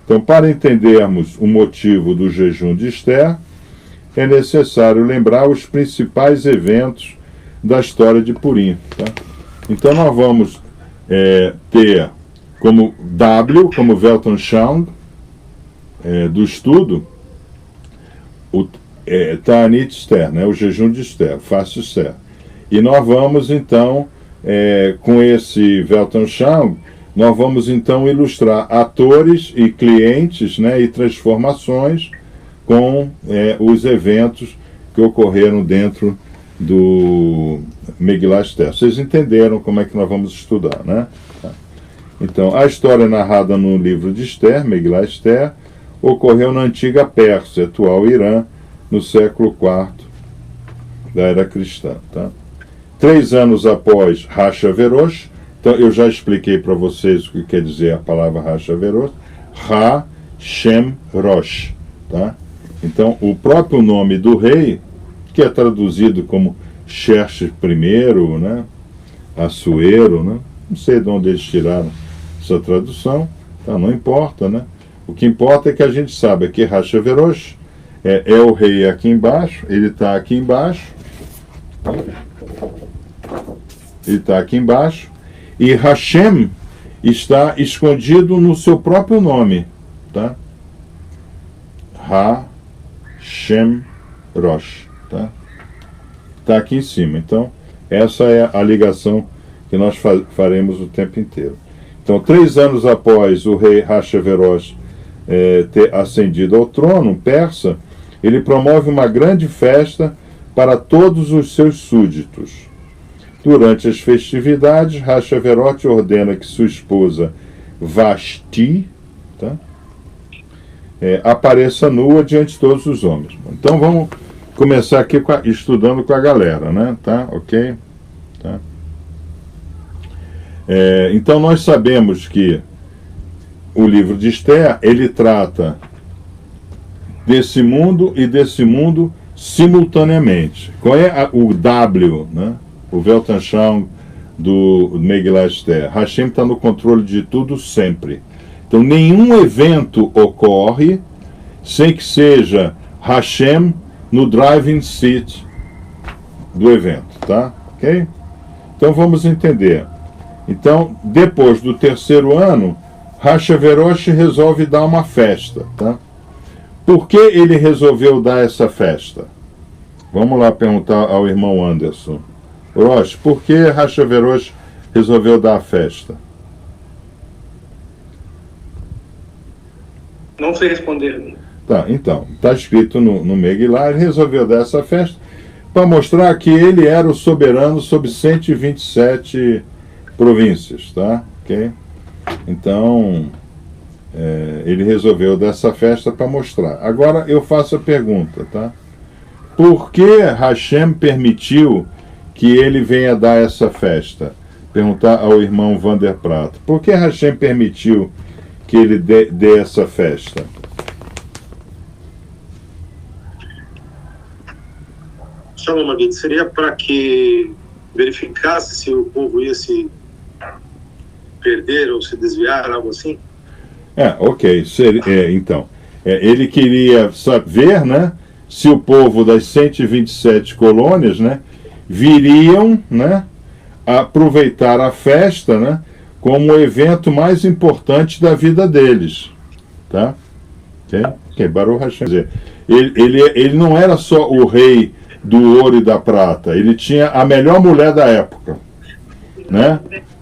Então, para entendermos o motivo do jejum de Esther, é necessário lembrar os principais eventos da história de Purim. Tá? Então, nós vamos ter como W, como Weltanschauung, do estudo, o Ta'anit Esther, né? O jejum de Esther, Fast Esther. E nós vamos, então, com esse Weltanschauung, nós vamos, então, ilustrar atores e clientes, né, e transformações com os eventos que ocorreram dentro do Megillah Esther. Vocês entenderam como é que nós vamos estudar, né? Então, a história narrada no livro de Esther, Megillah Esther, ocorreu na antiga Pérsia, atual Irã, no século IV da era cristã. Tá? 3 anos após Hashaverosh, então eu já expliquei para vocês o que quer dizer a palavra Hashaverosh, Ha-Shem Rosh. Tá? Então, o próprio nome do rei, que é traduzido como Xerxes I, né? Assuero, né? Não sei de onde eles tiraram essa tradução, tá? Não importa, né? O que importa é que a gente sabe que Hashaverosh é o rei aqui embaixo, ele está aqui embaixo, e Hashem está escondido no seu próprio nome, tá? Ha-Shem Rosh, tá? Está aqui em cima. Então, essa é a ligação que nós faremos o tempo inteiro. Então, 3 anos após o rei Hashaverosh ter ascendido ao trono persa, ele promove uma grande festa para todos os seus súditos. Durante as festividades, Hashaverosh ordena que sua esposa Vashti, tá, apareça nua diante de todos os homens. Então vamos começar aqui estudando com a galera, né? Tá? Ok? Tá? Então nós sabemos que o livro de Esther, ele trata desse mundo e desse mundo simultaneamente. Qual é o W, né? O Weltanschauung do Megillah Esther? Hashem está no controle de tudo sempre. Então nenhum evento ocorre sem que seja Hashem no driving seat do evento, tá? Ok? Então vamos entender. Então, depois do 3º ano, Hashaverosh resolve dar uma festa, tá? Por que ele resolveu dar essa festa? Vamos lá perguntar ao irmão Anderson. Rosh, por que Hashaverosh resolveu dar a festa? Não sei responder. Tá, então, está escrito no Megillah, ele resolveu dar essa festa para mostrar que ele era o soberano sobre 127 províncias, tá? Ok? Então, ele resolveu dar essa festa para mostrar. Agora eu faço a pergunta, tá? Por que Hashem permitiu que ele venha dar essa festa? Perguntar ao irmão Vander Prato. Por que Hashem permitiu que ele dê essa festa? Shalom, Magid, seria para que verificasse se o povo ia se perder ou se desviar, algo assim? Ok. Então, ele queria saber, né, se o povo das 127 colônias, né, viriam, né, aproveitar a festa, né, como o evento mais importante da vida deles. Tá? Ok, Baruch Hashem. Quer dizer, ele não era só o rei do ouro e da prata, ele tinha a melhor mulher da época. Né?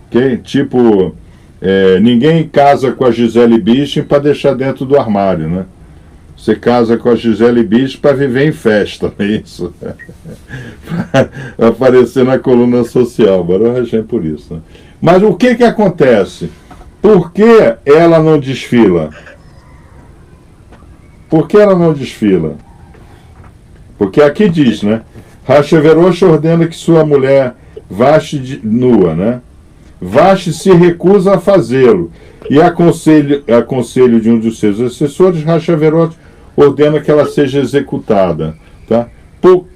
Okay? Tipo, ninguém casa com a Gisele Bündchen para deixar dentro do armário, né? Você casa com a Gisele Bündchen para viver em festa, não é isso? Para aparecer na coluna social. Baruch Hashem por isso. Né? Mas o que acontece? Por que ela não desfila? Por que ela não desfila? Porque aqui diz, né? Hashaverosh ordena que sua mulher Vashti nua, né? Vashti se recusa a fazê-lo. E a conselho de um dos seus assessores, Hashaverosh ordena que ela seja executada. Tá?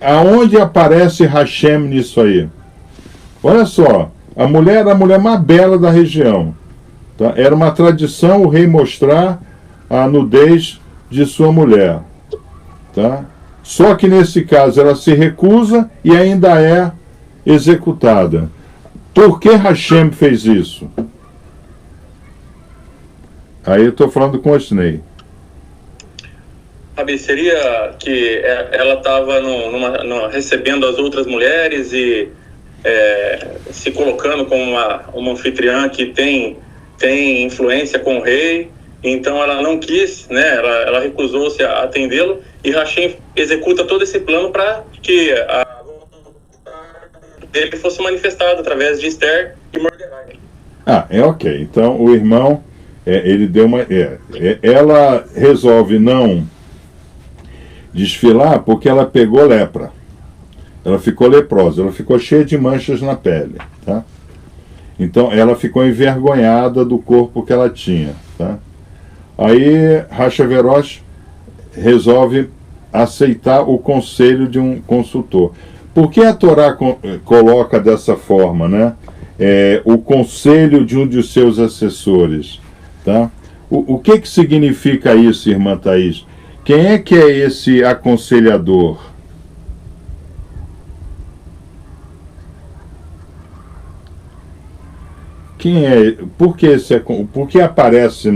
Aonde aparece Hashem nisso aí? Olha só, a mulher era a mulher mais bela da região. Tá? Era uma tradição o rei mostrar a nudez de sua mulher. Tá? Só que nesse caso ela se recusa e ainda é executada. Por que Hashem fez isso? Aí eu estou falando com o Osnei. Rabi, seria que ela estava recebendo as outras mulheres e se colocando como uma anfitriã que tem influência com o rei, então ela não quis, né? Ela recusou-se a atendê-lo, e Hashem executa todo esse plano para que a dele fosse manifestada através de Esther e Mordecai. Ok. Então o irmão, ele deu uma... ela resolve não desfilar porque ela pegou lepra. Ela ficou leprosa, ela ficou cheia de manchas na pele. Tá? Então ela ficou envergonhada do corpo que ela tinha. Tá? Aí Hashverosh resolve aceitar o conselho de um consultor. Por que a Torá coloca dessa forma, né? O conselho de um de seus assessores? Tá? O que significa isso, irmã Thaís? Quem é que é esse aconselhador? Quem é? Por que aparece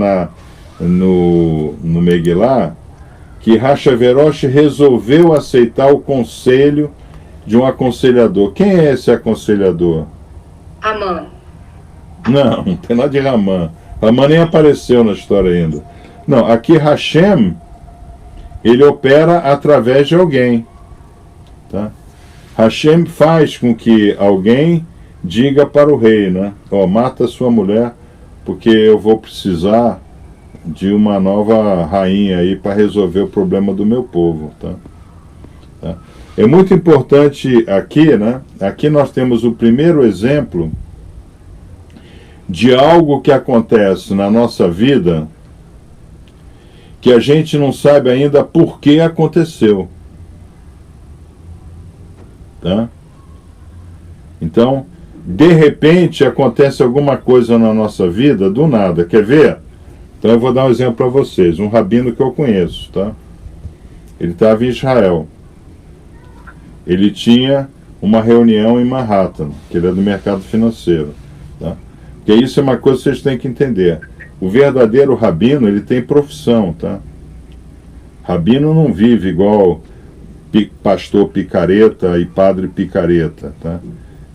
no Megillah que Hashverosh resolveu aceitar o conselho de um aconselhador? Quem é esse aconselhador? Amã. Não tem nada de Ramã. Ramã nem apareceu na história ainda. Não, aqui Hashem, ele opera através de alguém. Tá? Hashem faz com que alguém diga para o rei, né? Mata sua mulher, porque eu vou precisar de uma nova rainha aí para resolver o problema do meu povo. Tá? É muito importante aqui, né? Aqui nós temos o primeiro exemplo de algo que acontece na nossa vida que a gente não sabe ainda por que aconteceu. Tá? Então, de repente acontece alguma coisa na nossa vida do nada. Quer ver? Então eu vou dar um exemplo para vocês. Um rabino que eu conheço, tá? Ele estava em Israel. Ele tinha uma reunião em Manhattan, que ele é do mercado financeiro, tá? Porque isso é uma coisa que vocês têm que entender. O verdadeiro rabino, ele tem profissão, tá? Rabino não vive igual pastor picareta e padre picareta, tá?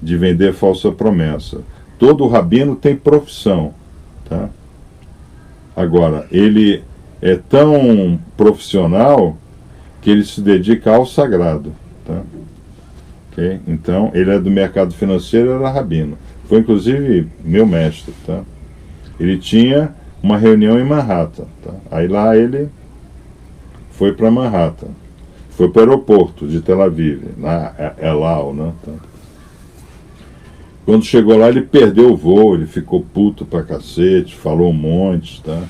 De vender falsa promessa. Todo rabino tem profissão, tá? Agora, ele é tão profissional que ele se dedica ao sagrado, tá? Okay? Então, ele é do mercado financeiro, era rabino. Foi, inclusive, meu mestre, tá? Ele tinha uma reunião em Manhattan, tá? Aí lá ele foi para Manhattan. Foi para o aeroporto de Tel Aviv, na El Al, né? Tá? Quando chegou lá, ele perdeu o voo, ele ficou puto pra cacete, falou um monte, tá?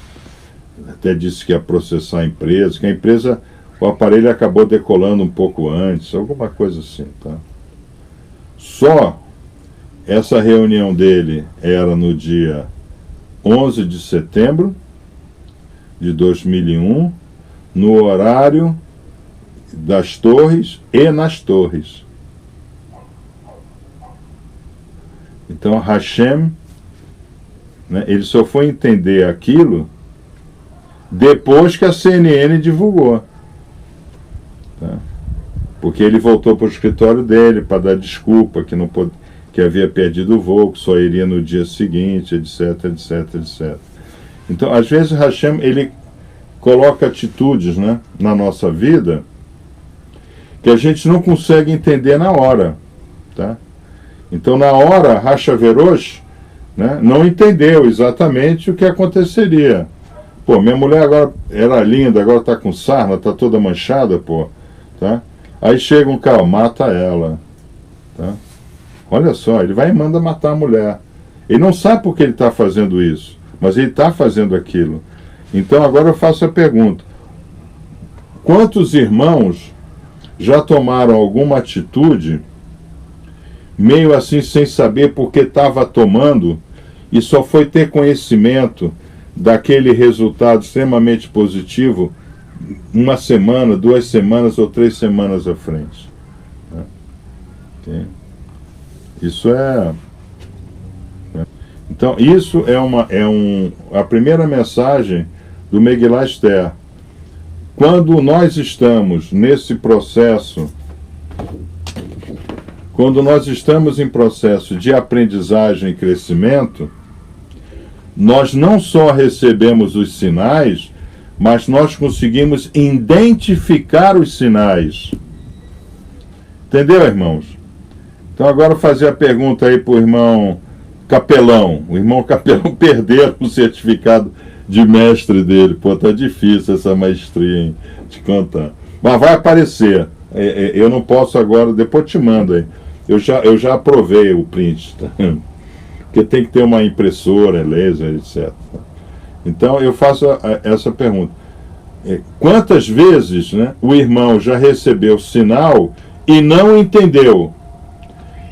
Até disse que ia processar a empresa, que a empresa, o aparelho acabou decolando um pouco antes, alguma coisa assim, tá? Só essa reunião dele era no dia 11 de setembro de 2001, no horário das torres e nas torres. Então Hashem, né, ele só foi entender aquilo depois que a CNN divulgou. Tá? Porque ele voltou para o escritório dele para dar desculpa que, que havia perdido o voo, que só iria no dia seguinte, etc, etc, etc. Então, às vezes Hashem, ele coloca atitudes, né, na nossa vida que a gente não consegue entender na hora. Tá? Então, na hora, Hashverosh, né, não entendeu exatamente o que aconteceria. Pô, minha mulher agora era linda, agora está com sarna, está toda manchada, pô. Tá? Aí chega um cara, mata ela. Tá? Olha só, ele vai e manda matar a mulher. Ele não sabe por que ele está fazendo isso, mas ele está fazendo aquilo. Então, agora eu faço a pergunta. Quantos irmãos já tomaram alguma atitude meio assim sem saber por que estava tomando e só foi ter conhecimento daquele resultado extremamente positivo 1 semana, 2 semanas ou 3 semanas à frente. Né? Okay? Isso é... Então, isso a primeira mensagem do Megillah Esther. Quando nós estamos nesse processo, quando nós estamos em processo de aprendizagem e crescimento, nós não só recebemos os sinais, mas nós conseguimos identificar os sinais. Entendeu, irmãos? Então agora fazer a pergunta aí para o irmão Capelão. O irmão Capelão perdeu o certificado de mestre dele. Pô, tá difícil essa maestria, hein? Te contar. Mas vai aparecer. Eu não posso agora, depois te mando aí. Eu já aprovei o print, tá? Porque tem que ter uma impressora, laser, etc. Então eu faço essa pergunta. Quantas vezes, né, o irmão já recebeu sinal e não entendeu?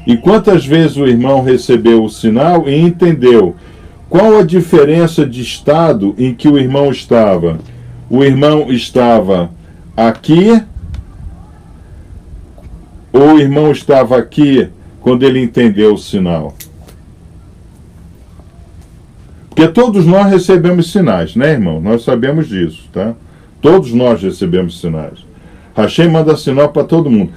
E quantas vezes o irmão recebeu o sinal e entendeu? Qual a diferença de estado em que o irmão estava? O irmão estava aqui, ou o irmão estava aqui quando ele entendeu o sinal? Porque todos nós recebemos sinais, né, irmão? Nós sabemos disso, tá? Todos nós recebemos sinais. Hashem manda sinal para todo mundo.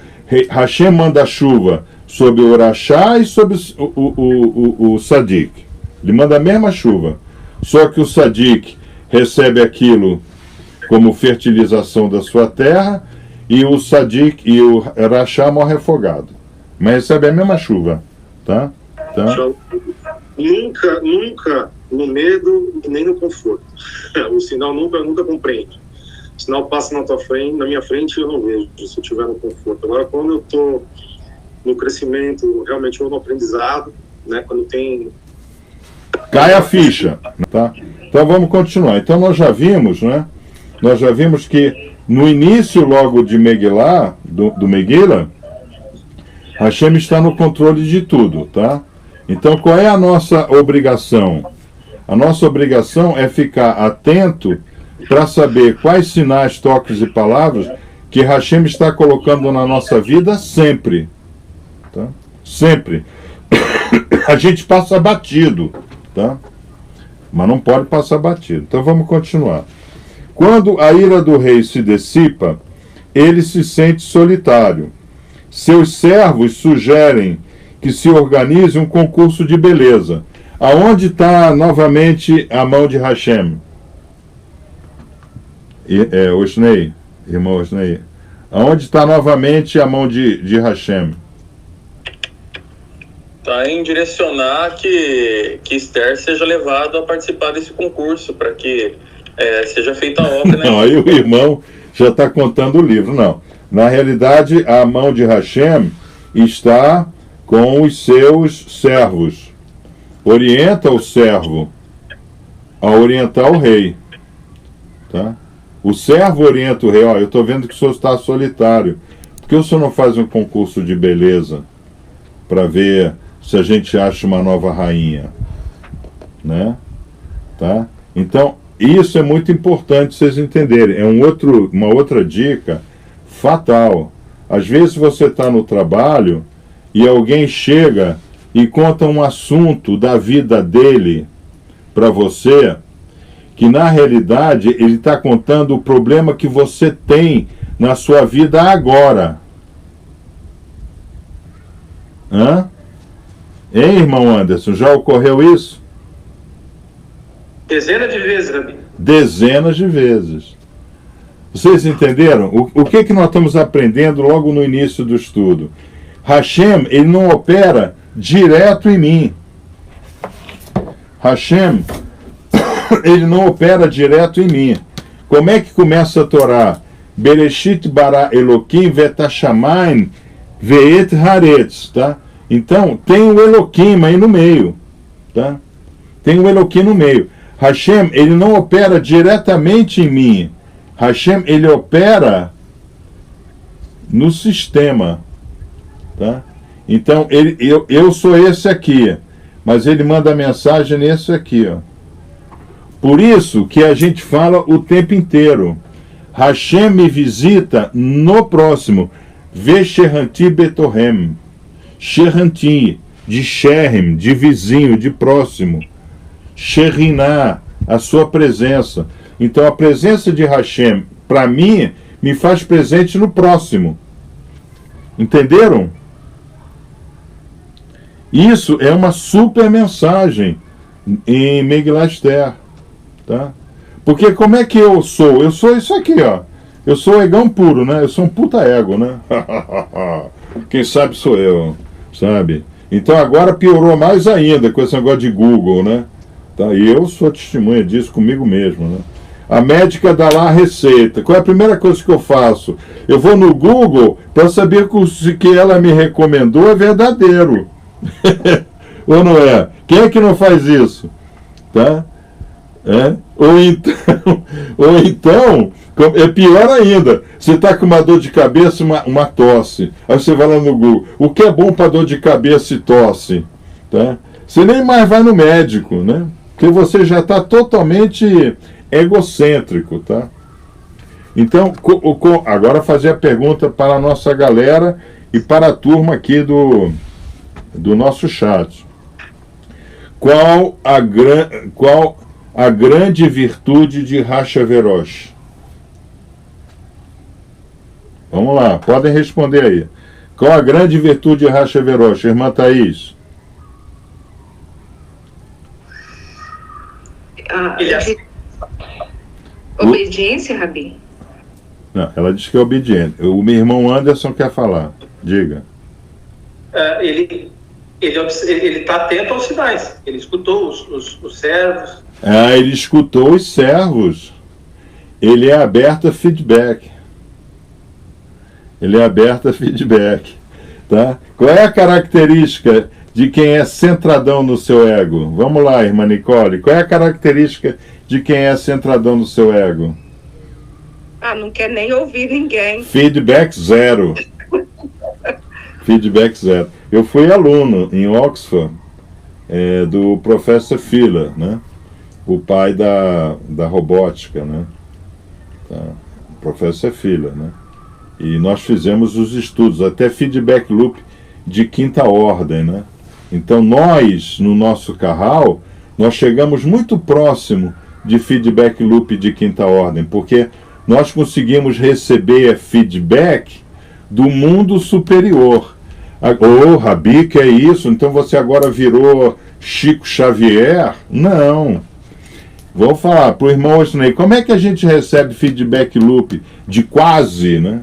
Hashem manda chuva sobre o Rashá e sobre o Sadik. Ele manda a mesma chuva. Só que o Sadik recebe aquilo como fertilização da sua terra e o Sadik e o Rashá morre afogado. Mas recebe a mesma chuva, tá? Nunca no medo e nem no conforto. O sinal nunca compreende. O sinal passa na minha frente e eu não vejo, se eu estiver no conforto. Agora, quando eu estou no crescimento, realmente eu no aprendizado, né, quando tem... Cai a ficha, tá? Então vamos continuar. Então nós já vimos, né? Nós já vimos que no início logo de Megillah, do Megillah, Hashem está no controle de tudo, tá? Então qual é a nossa obrigação? A nossa obrigação é ficar atento para saber quais sinais, toques e palavras que Hashem está colocando na nossa vida sempre. Tá? Sempre. A gente passa batido, tá? Mas não pode passar batido. Então vamos continuar. Quando a ira do rei se dissipa, ele se sente solitário. Seus servos sugerem que se organize um concurso de beleza. Aonde está novamente a mão de Hashem? Osnei, irmão Osnei. Aonde está novamente a mão de Hashem? Está em direcionar que Esther seja levado a participar desse concurso, para que seja feita a obra. Né? Não, aí o irmão já está contando o livro. Não. Na realidade, a mão de Hashem está com os seus servos. Orienta o servo a orientar o rei. Tá? O servo orienta o rei. Ó, eu estou vendo que o senhor está solitário. Por que o senhor não faz um concurso de beleza para ver se a gente acha uma nova rainha? Né? Tá? Então, isso é muito importante vocês entenderem. É uma outra dica fatal. Às vezes você está no trabalho e alguém chega e conta um assunto da vida dele para você, que na realidade ele está contando o problema que você tem na sua vida agora. Hã? Hein, irmão Anderson? Já ocorreu isso? Dezenas de vezes, Rabi. Dezenas de vezes. Vocês entenderam? O que nós estamos aprendendo logo no início do estudo? Hashem, ele não opera direto em mim. Hashem, ele não opera direto em mim. Como é que começa a Torá? Bereshit bara Elokim vetashamayim veet haaretz, tá? Então, tem o Elokim aí no meio, tá? Tem o Elokim no meio. Hashem, ele não opera diretamente em mim. Hashem, ele opera no sistema, tá? Então, eu sou esse aqui, mas ele manda a mensagem nesse aqui, ó. Por isso que a gente fala o tempo inteiro. Hashem me visita no próximo. Vesherhanti Betohem. Sherhanti, de Sherem, de vizinho, de próximo. Sheriná, a sua presença. Então a presença de Hashem, para mim, me faz presente no próximo. Entenderam? Isso é uma super mensagem em Megillat Esther, tá? Porque como é que eu sou? Eu sou isso aqui, ó. Eu sou egão puro, né? Eu sou um puta ego, né? Quem sabe sou eu, sabe? Então agora piorou mais ainda com esse negócio de Google, né? Tá? E eu sou testemunha disso comigo mesmo, né? A médica dá lá a receita. Qual é a primeira coisa que eu faço? Eu vou no Google para saber se o que ela me recomendou é verdadeiro. Ou não é? Quem é que não faz isso? Tá? É? Ou então, é pior ainda. Você está com uma dor de cabeça, uma tosse. Aí você vai lá no Google. O que é bom para dor de cabeça e tosse? Tá? Você nem mais vai no médico, né? Porque você já está totalmente egocêntrico, tá? Então, agora fazer a pergunta para a nossa galera e para a aqui do nosso chat. Qual a grande virtude de Hashverosh? Vamos lá, podem responder aí. Qual a grande virtude de Hashverosh, irmã Thaís? Obediência, Rabi? Não, ela disse que é obediente. O meu irmão Anderson quer falar. Diga. Ele está atento aos sinais. Ele escutou os servos. Ele escutou os servos. Ele é aberto a feedback. Tá? Qual é a característica de quem é centradão no seu ego? Vamos lá, irmã Nicole. Qual é a característica de quem é centradão no seu ego? Não quer nem ouvir ninguém. Feedback zero. Feedback zero. Eu fui aluno em Oxford do Professor Filler, né? O pai da robótica, né? Tá. Professor Filler, né? E nós fizemos os estudos, até feedback loop de quinta ordem, né? Então nós, no nosso Kahal, nós chegamos muito próximo de feedback loop de quinta ordem, porque nós conseguimos receber feedback do mundo superior. Rabi, que é isso? Então você agora virou Chico Xavier? Não. Vou falar para o irmão Osnei, como é que a gente recebe feedback loop de quase, né?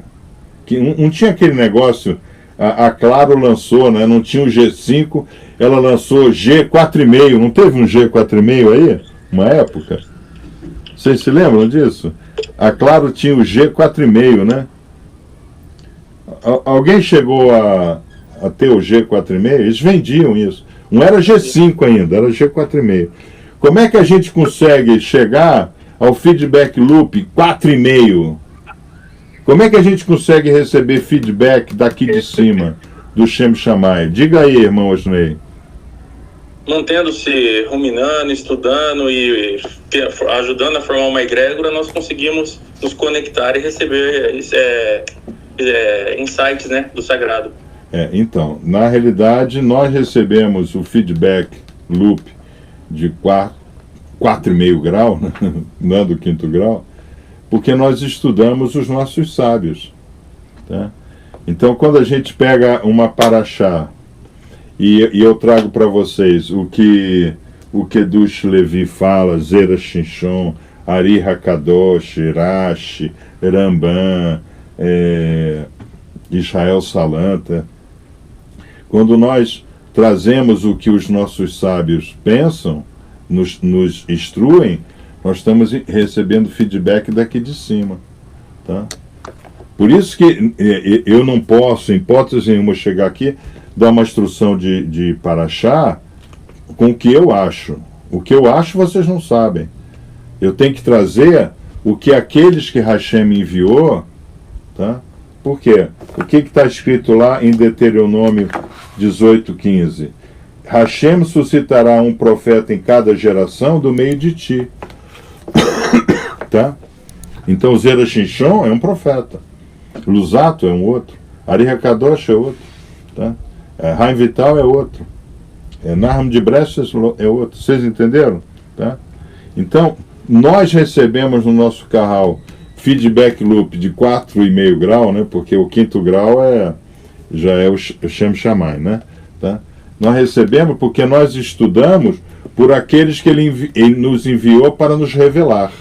Que não tinha aquele negócio, a Claro lançou, né? Não tinha o G5, ela lançou G4,5, não teve um G4,5 aí? Uma época? Vocês se lembram disso? A Claro tinha o G4,5, né? Alguém chegou a ter o G4,5? Eles vendiam isso. Não era G5 ainda, era G4,5. Como é que a gente consegue chegar ao feedback loop 4,5? Como é que a gente consegue receber feedback daqui de cima, do Shem Shammai? Diga aí, irmão Osnei. Mantendo-se ruminando, estudando e ajudando a formar uma egrégora, nós conseguimos nos conectar e receber insights, né, do sagrado. Então, na realidade, nós recebemos o feedback loop de 4,5 grau, né, não do quinto grau, porque nós estudamos os nossos sábios. Tá? Então, quando a gente pega uma paraxá, e eu trago para vocês o que Kedush Levi fala, Zera Shinshon, Ari Hakadosh, Rashi, Ramban, Israel Salanta. Quando nós trazemos o que os nossos sábios pensam, nos instruem, nós estamos recebendo feedback daqui de cima. Tá? Por isso que eu não posso, em hipótese nenhuma, chegar aqui, dar uma instrução de paraxá com o que eu acho. O que eu acho vocês não sabem. Eu tenho que trazer o que aqueles que Hashem me enviou, tá? Por quê? O que está escrito lá em Deuteronômio 18:15? Hashem suscitará um profeta em cada geração do meio de ti. Tá? Então Zera Shinshon é um profeta. Lusato é um outro. Ari Hakadosh é outro. Tá? Haim Vital é outro. Nahum de Brestes é outro. Vocês entenderam? Tá? Então, nós recebemos no nosso carral feedback loop de 4,5 grau, né? Porque o 5º grau já é o Shem Shammai, né? Tá? Nós recebemos porque nós estudamos por aqueles que ele nos enviou para nos revelar.